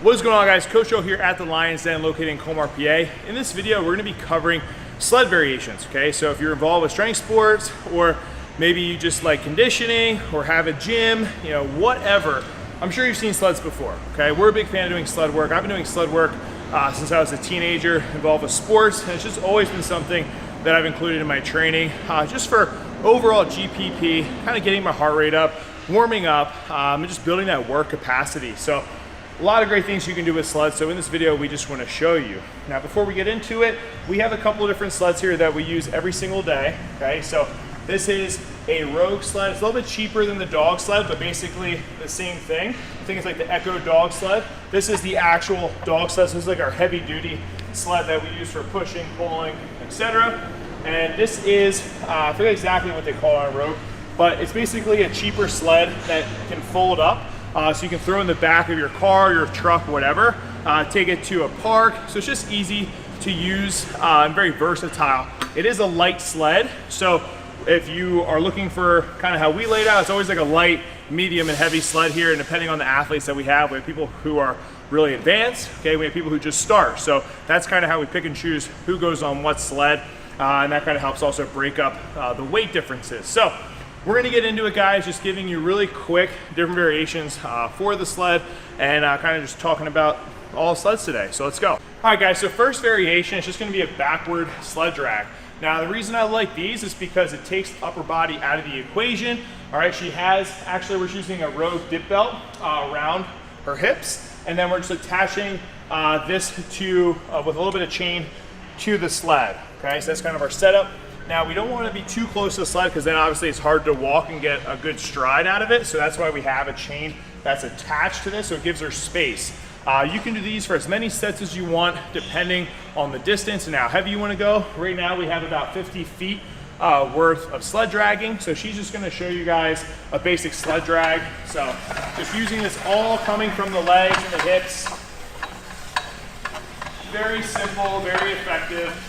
What is going on, guys? Coach Joe here at the Lions Den located in Colmar, PA. In this video, we're gonna be covering sled variations, okay? So if you're involved with strength sports, or maybe you just like conditioning or have a gym, you know, whatever, I'm sure you've seen sleds before, okay? We're a big fan of doing sled work. I've been doing sled work since I was a teenager, involved with sports, and it's just always been something that I've included in my training, just for overall GPP, kind of getting my heart rate up, warming up, and just building that work capacity. So a lot of great things you can do with sleds. So in this video, we just want to show you. Now, before we get into it, we have a couple of different sleds here that we use every single day, okay? So this is a Rogue sled. It's a little bit cheaper than the dog sled, but basically the same thing. I think it's like the Echo dog sled. This is the actual dog sled. So this is like our heavy duty sled that we use for pushing, pulling, etc. And this is, I forget exactly what they call it on Rogue, but it's basically a cheaper sled that can fold up. So you can throw in the back of your car, your truck, whatever, take it to a park. So it's just easy to use and very versatile. It is a light sled. So if you are looking for kind of how we laid out, it's always like a light, medium, and heavy sled here. And depending on the athletes that we have people who are really advanced, okay? We have people who just start. So that's kind of how we pick and choose who goes on what sled. And that kind of helps also break up the weight differerences. So we're gonna get into it, guys, just giving you really quick different variations for the sled and kind of just talking about all sleds today. So let's go. All right, guys, so first variation is just gonna be a backward sled drag. Now, the reason I like these is because it takes upper body out of the equation. All right, she has, actually we're using a Rogue dip belt around her hips, and then we're just attaching this to, with a little bit of chain to the sled, okay? So that's kind of our setup. Now, we don't want to be too close to the sled because then obviously it's hard to walk and get a good stride out of it. So that's why we have a chain that's attached to this, so it gives her space. You can do these for as many sets as you want, depending on the distance and how heavy you want to go. Right now, we have about 50 feet worth of sled dragging. So she's just going to show you guys a basic sled drag. So just using this all coming from the legs and the hips. Very simple, very effective.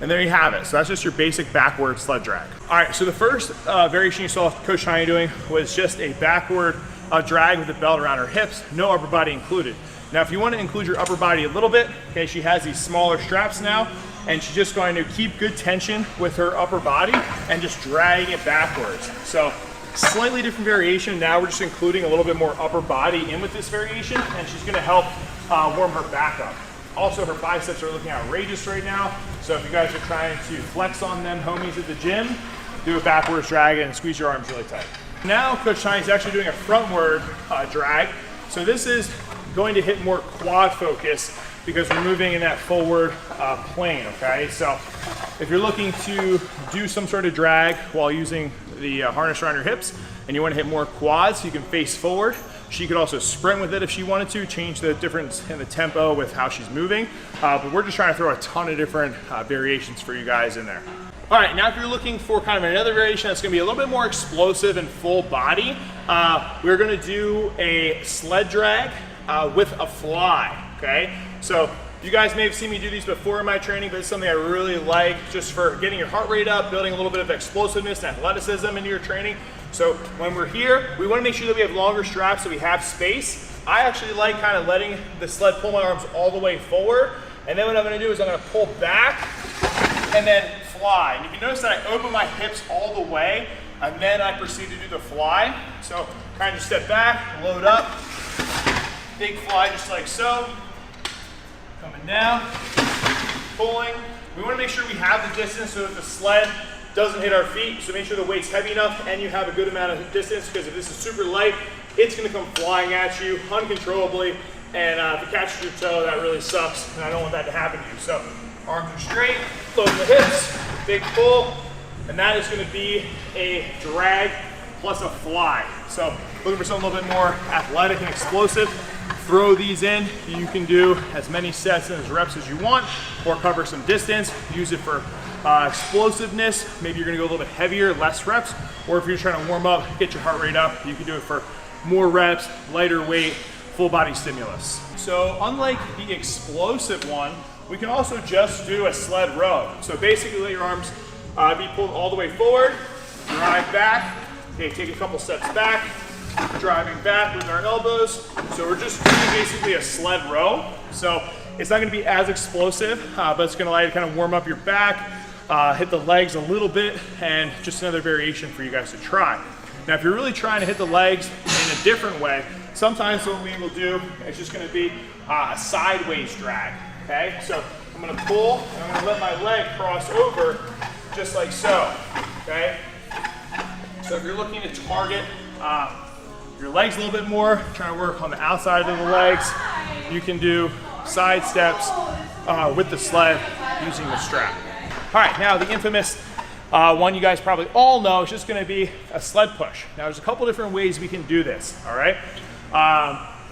And there you have it. So that's just your basic backward sled drag. All right, so the first variation you saw Coach Tanya doing was just a backward drag with the belt around her hips, no upper body included. Now, if you want to include your upper body a little bit, okay, she has these smaller straps now, and she's just going to keep good tension with her upper body and just drag it backwards. So slightly different variation. Now we're just including a little bit more upper body in with this variation, and she's gonna help warm her back up. Also, her biceps are looking outrageous right now. So if you guys are trying to flex on them homies at the gym, do a backwards drag and squeeze your arms really tight. Now, Coach Tanya is actually doing a frontward drag. So this is going to hit more quad focus because we're moving in that forward plane, okay? So if you're looking to do some sort of drag while using the harness around your hips and you want to hit more quads, you can face forward. She could also sprint with it if she wanted to, change the difference in the tempo with how she's moving. But we're just trying to throw a ton of different variations for you guys in there. All right, now if you're looking for kind of another variation that's gonna be a little bit more explosive and full body, we're gonna do a sled drag with a fly, okay? So you guys may have seen me do these before in my training, but it's something I really like just for getting your heart rate up, building a little bit of explosiveness and athleticism into your training. So when we're here, we want to make sure that we have longer straps so we have space. I actually like kind of letting the sled pull my arms all the way forward. And then what I'm going to do is I'm going to pull back and then fly. And you can notice that I open my hips all the way and then I proceed to do the fly. So kind of just step back, load up, big fly just like so. Coming down, pulling. We want to make sure we have the distance so that the sled doesn't hit our feet. So make sure the weight's heavy enough and you have a good amount of distance, because if this is super light, it's going to come flying at you uncontrollably. And if it catches your toe, that really sucks. And I don't want that to happen to you. So arms are straight, loading the hips, big pull. And that is going to be a drag plus a fly. So looking for something a little bit more athletic and explosive, throw these in. You can do as many sets and as reps as you want, or cover some distance. Use it for explosiveness. Maybe you're gonna go a little bit heavier, less reps, or if you're trying to warm up, get your heart rate up, you can do it for more reps, lighter weight, full body stimulus. So unlike the explosive one, we can also just do a sled row. So basically let your arms Be pulled all the way forward, drive back. Okay, take a couple steps back, driving back with our elbows. So we're just doing basically a sled row. So it's not gonna be as explosive, but it's gonna allow you to kind of warm up your back, hit the legs a little bit, and just another variation for you guys to try. Now, if you're really trying to hit the legs in a different way, sometimes what we will do is just gonna be a sideways drag, okay? So I'm gonna pull, and I'm gonna let my leg cross over just like so, okay? So if you're looking to target your legs a little bit more, trying to work on the outside of the legs, you can do side steps with the sled using the strap. All right, now the infamous one you guys probably all know is just gonna be a sled push. Now there's a couple different ways we can do this, all right?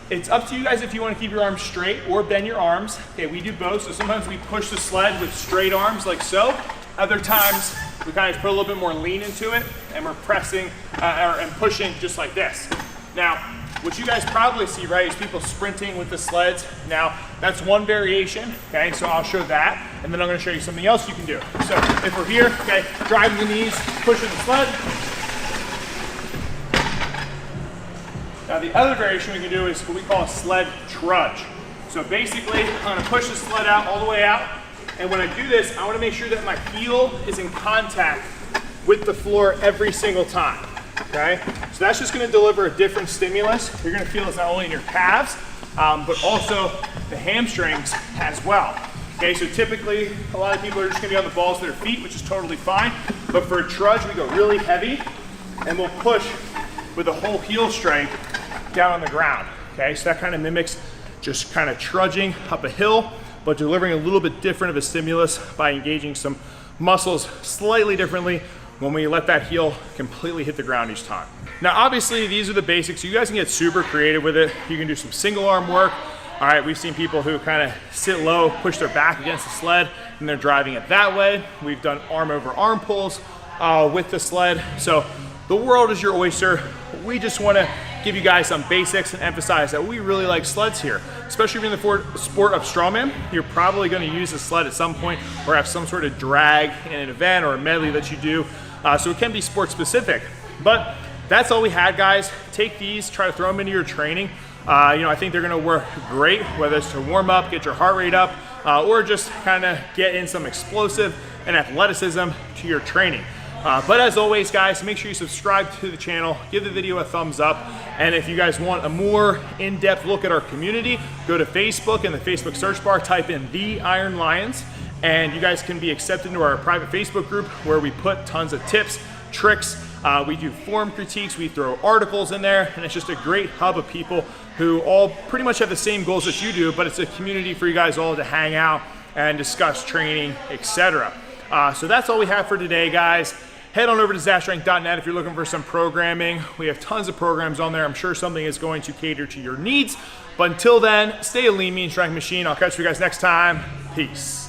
It's up to you guys if you wanna keep your arms straight or bend your arms. Okay, we do both, so sometimes we push the sled with straight arms like so. Other times, we kind of put a little bit more lean into it and we're pressing and pushing just like this. Now, what you guys probably see, right, is people sprinting with the sleds. Now, that's one variation, okay, so I'll show that, and then I'm gonna show you something else you can do. So, if we're here, okay, driving the knees, pushing the sled. Now, the other variation we can do is what we call a sled trudge. So basically, I'm gonna push the sled out all the way out, and when I do this, I wanna make sure that my heel is in contact with the floor every single time. Okay, so that's just going to deliver a different stimulus. You're going to feel this not only in your calves, but also the hamstrings as well. Okay, so typically a lot of people are just going to be on the balls of their feet, which is totally fine. But for a trudge, we go really heavy and we'll push with the whole heel strength down on the ground. Okay, so that kind of mimics just kind of trudging up a hill, but delivering a little bit different of a stimulus by engaging some muscles slightly differently when we let that heel completely hit the ground each time. Now, obviously, these are the basics. You guys can get super creative with it. You can do some single arm work. All right, we've seen people who kind of sit low, push their back against the sled, and they're driving it that way. We've done arm over arm pulls with the sled. So the world is your oyster. We just wanna give you guys some basics and emphasize that we really like sleds here. Especially if you're in the sport of strongman, you're probably gonna use a sled at some point or have some sort of drag in an event or a medley that you do. So it can be sport specific, but that's all we had, guys. Take these, try to throw them into your training. I think they're gonna work great, whether it's to warm up, get your heart rate up, or just kind of get in some explosive and athleticism to your training. But as always, guys, make sure you subscribe to the channel, give the video a thumbs up, and if you guys want a more in-depth look at our community, go to Facebook. In the Facebook search bar, type in The Iron Lions, and you guys can be accepted into our private Facebook group where we put tons of tips, tricks, we do form critiques, we throw articles in there, and it's just a great hub of people who all pretty much have the same goals as you do, but it's a community for you guys all to hang out and discuss training, etc. So that's all we have for today, guys. Head on over to zatstrength.net if you're looking for some programming. We have tons of programs on there. I'm sure something is going to cater to your needs. But until then, stay a lean, mean strength machine. I'll catch you guys next time. Peace.